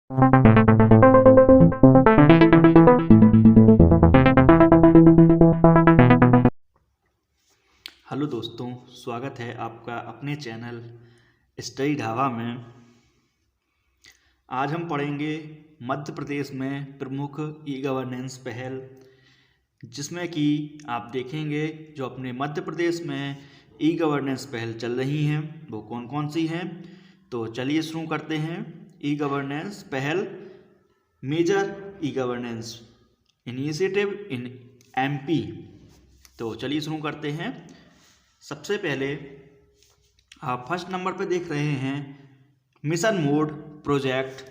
Hello दोस्तों, स्वागत है आपका अपने चैनल स्टडी ढाबा में। आज हम पढ़ेंगे मध्य प्रदेश में प्रमुख ई गवर्नेंस पहल, जिसमें कि आप देखेंगे जो अपने मध्य प्रदेश में ई गवर्नेंस पहल चल रही हैं वो कौन कौन सी हैं। तो चलिए शुरू करते हैं। ई गवर्नेंस पहल, major e governance initiative in MP. तो चलिए शुरू करते हैं। सबसे पहले आप फर्स्ट नंबर पे देख रहे हैं मिशन मोड प्रोजेक्ट,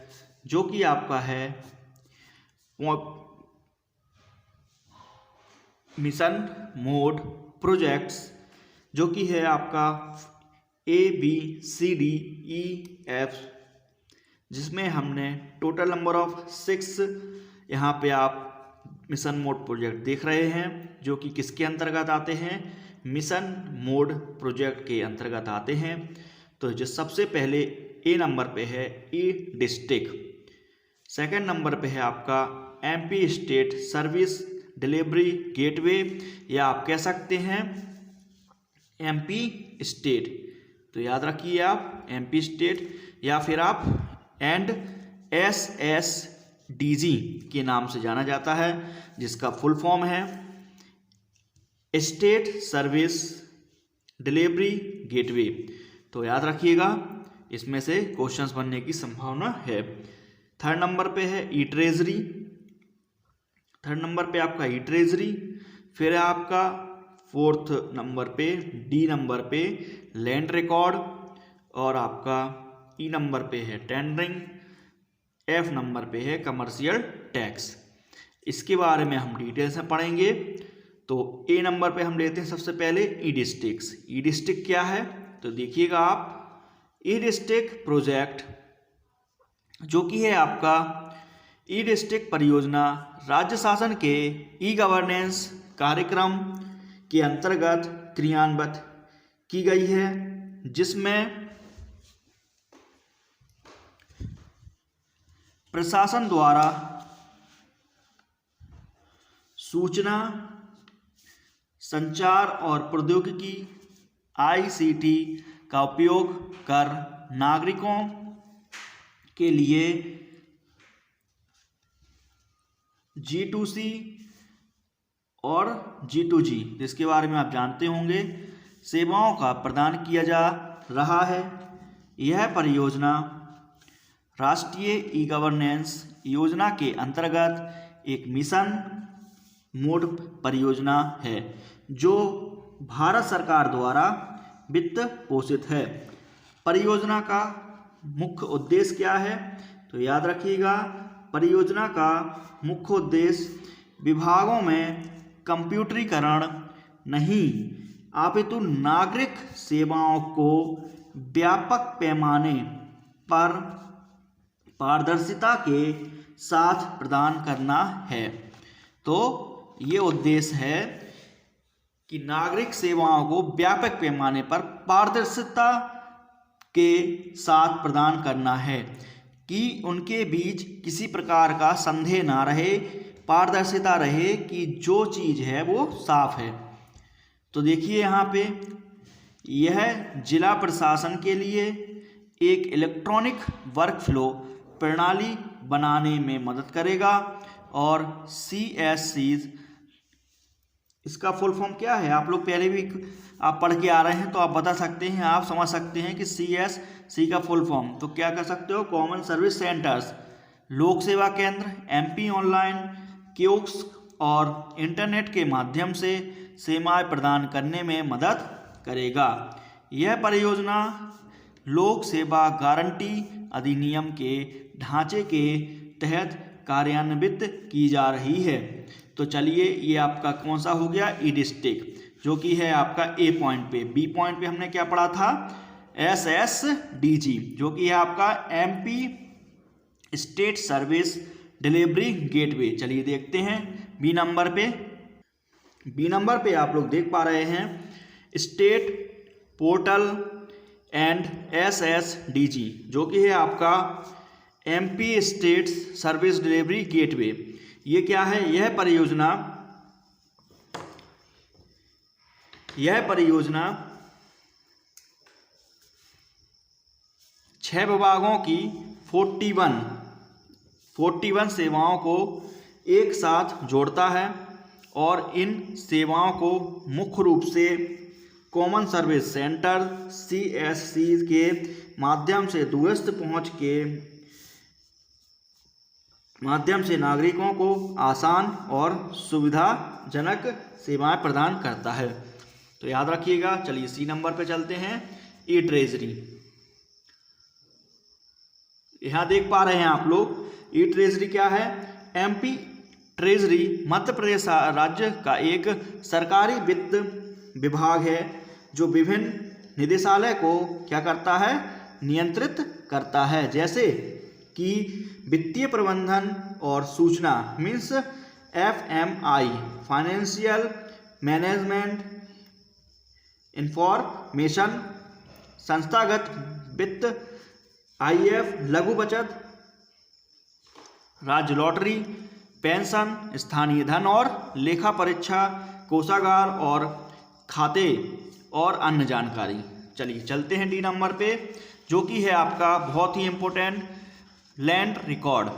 जो कि आपका है मिशन मोड प्रोजेक्ट्स, जो कि है आपका ABCDEF, जिसमें हमने टोटल नंबर ऑफ 6 यहाँ पे आप मिशन मोड प्रोजेक्ट देख रहे हैं, जो कि किसके अंतर्गत आते हैं, मिशन मोड प्रोजेक्ट के अंतर्गत आते हैं। तो जो सबसे पहले ए नंबर पे है ई डिस्ट्रिक्ट, सेकंड नंबर पे है आपका MP state service delivery gateway, या आप कह सकते हैं MP स्टेट। तो याद रखिए आप MP स्टेट, या फिर आप एंड SSDG के नाम से जाना जाता है, जिसका फुल फॉर्म है स्टेट सर्विस डिलीवरी गेटवे। तो याद रखिएगा, इसमें से क्वेश्चंस बनने की संभावना है। थर्ड नंबर पे है ई ट्रेजरी, थर्ड नंबर पे आपका ई ट्रेजरी। फिर आपका फोर्थ नंबर पे डी नंबर पे लैंड रिकॉर्ड, और आपका ई नंबर पे है टेंडरिंग, F नंबर पे है कमर्शियल टैक्स। इसके बारे में हम डिटेल से पढ़ेंगे। तो ए नंबर पे हम लेते हैं सबसे पहले ई डिस्ट्रिक्ट्स। ई डिस्ट्रिक्ट क्या है, तो देखिएगा आप ई डिस्ट्रिक्ट प्रोजेक्ट, जो कि है आपका ई डिस्ट्रिक्ट परियोजना राज्य शासन के ई गवर्नेंस कार्यक्रम के अंतर्गत क्रियान्वित की गई है, जिसमें प्रशासन द्वारा सूचना संचार और प्रौद्योगिकी ICT का उपयोग कर नागरिकों के लिए G2C और G2G, जिसके बारे में आप जानते होंगे, सेवाओं का प्रदान किया जा रहा है। यह परियोजना राष्ट्रीय ई गवर्नेंस योजना के अंतर्गत एक मिशन मोड परियोजना है, जो भारत सरकार द्वारा वित्त पोषित है। परियोजना का मुख्य उद्देश्य क्या है, तो याद रखिएगा परियोजना का मुख्य उद्देश्य विभागों में कंप्यूटरीकरण नहीं, अपितु नागरिक सेवाओं को व्यापक पैमाने पर पारदर्शिता के साथ प्रदान करना है। तो ये उद्देश्य है कि नागरिक सेवाओं को व्यापक पैमाने पर पारदर्शिता के साथ प्रदान करना है, कि उनके बीच किसी प्रकार का संदेह ना रहे, पारदर्शिता रहे कि जो चीज़ है वो साफ है। तो देखिए यहाँ पे यह जिला प्रशासन के लिए एक इलेक्ट्रॉनिक वर्कफ्लो प्रणाली बनाने में मदद करेगा, और CSC, इसका फुल फॉर्म क्या है, आप लोग पहले भी आप पढ़ के आ रहे हैं, तो आप बता सकते हैं, आप समझ सकते हैं कि CSC का फुल फॉर्म तो क्या कर सकते हो, कॉमन सर्विस सेंटर्स, लोक सेवा केंद्र, MP ऑनलाइन कियोस्क और इंटरनेट के माध्यम से सेवाएं प्रदान करने में मदद करेगा। यह परियोजना लोक सेवा गारंटी अधिनियम के ढांचे के तहत कार्यान्वित की जा रही है। तो चलिए, ये आपका कौन सा हो गया, ई डिस्ट्रिक्ट, जो कि है आपका ए पॉइंट पे। बी पॉइंट पे हमने क्या पढ़ा था, SSDG, जो कि है आपका MP state service delivery gateway. चलिए देखते हैं बी नंबर पे। बी नंबर पे आप लोग देख पा रहे हैं स्टेट पोर्टल एंड SSDG, जो कि है आपका MP states service delivery gateway. ये क्या है? यह परियोजना 6 विभागों की 41 सेवाओं को एक साथ जोड़ता है और इन सेवाओं को मुख्य रूप से कॉमन सर्विस सेंटर CSC के माध्यम से दूरस्थ पहुंच के माध्यम से नागरिकों को आसान और सुविधाजनक सेवाएं प्रदान करता है। तो याद रखिएगा। चलिए C नंबर पे चलते हैं, ई ट्रेजरी। यहाँ देख पा रहे हैं आप लोग, ई ट्रेजरी क्या है? MP ट्रेजरी मध्य प्रदेश राज्य का एक सरकारी वित्त विभाग है जो विभिन्न निदेशालय को क्या करता है? नियंत्रित करता है, जैसे कि वित्तीय प्रबंधन और सूचना means FMI, financial management information, संस्थागत वित्त IF, लघु बचत, राज्य लॉटरी, पेंशन, स्थानीय धन और लेखा परीक्षा, कोषागार और खाते और अन्य जानकारी। चलिए चलते हैं D नंबर पे, जो कि है आपका बहुत ही इंपॉर्टेंट लैंड रिकॉर्ड।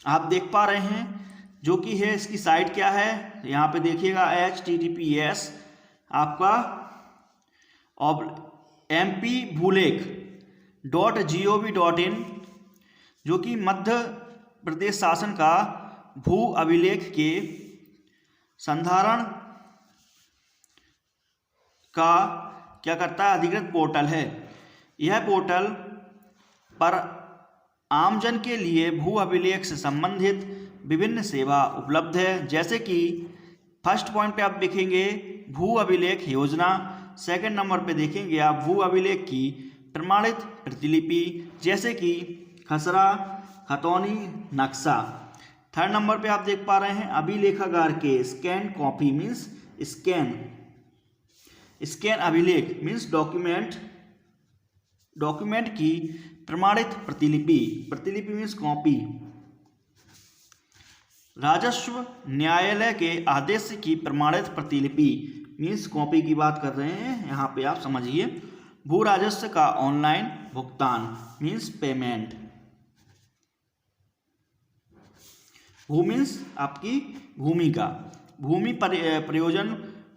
आप देख पा रहे हैं, जो कि है इसकी साइट क्या है? यहाँ पे देखिएगा https आपका mp-bhuleख.gov.in, जो कि मध्य प्रदेश शासन का भू अभिलेख के संधारण का क्या करता है? अधिकृत पोर्टल है। यह पोर्टल पर आमजन के लिए भू अभिलेख से संबंधित विभिन्न सेवा उपलब्ध है, जैसे कि फर्स्ट पॉइंट पे आप देखेंगे भू अभिलेख योजना, सेकंड नंबर पे देखेंगे आप भू अभिलेख की प्रमाणित प्रतिलिपि, जैसे कि खसरा, खतौनी, नक्शा। थर्ड नंबर पे आप देख पा रहे हैं अभिलेखागार के स्कैन कॉपी मीन्स स्कैन अभिलेख मीन्स डॉक्यूमेंट की प्रमाणित प्रतिलिपि मीन्स कॉपी। राजस्व न्यायालय के आदेश की प्रमाणित प्रतिलिपि मीन्स कॉपी की बात कर रहे हैं, यहाँ पे आप समझिए। भू राजस्व का ऑनलाइन भुगतान मीन्स पेमेंट। भू मीन्स आपकी भूमि का, भूमि प्रयोजन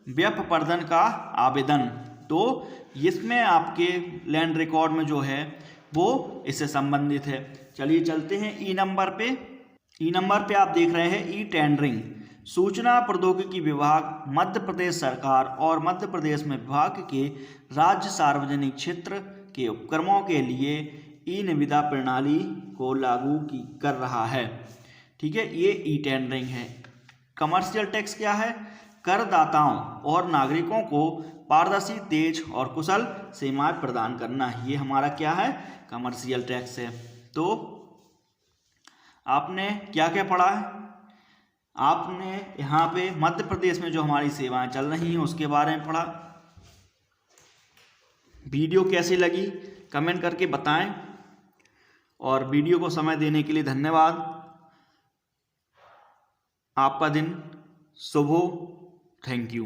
व्यपवर्धन का आवेदन। तो इसमें आपके लैंड रिकॉर्ड में जो है वो इससे संबंधित है। चलिए चलते हैं ई नंबर पे। ई नंबर पे आप देख रहे हैं ई टेंडरिंग। सूचना प्रौद्योगिकी विभाग, मध्य प्रदेश सरकार और मध्य प्रदेश में विभाग के राज्य सार्वजनिक क्षेत्र के उपक्रमों के लिए ई निविदा प्रणाली को लागू कर रहा है। ठीक है, ये ई टेंडरिंग है। कमर्शियल टैक्स क्या है? करदाताओं और नागरिकों को पारदर्शी, तेज और कुशल सेवाएं प्रदान करना, ये हमारा क्या है? कमर्शियल टैक्स है। तो आपने क्या क्या पढ़ा है? आपने यहाँ पे मध्य प्रदेश में जो हमारी सेवाएं चल रही हैं उसके बारे में पढ़ा। वीडियो कैसी लगी कमेंट करके बताएं, और वीडियो को समय देने के लिए धन्यवाद। आपका दिन शुभ हो। Thank you.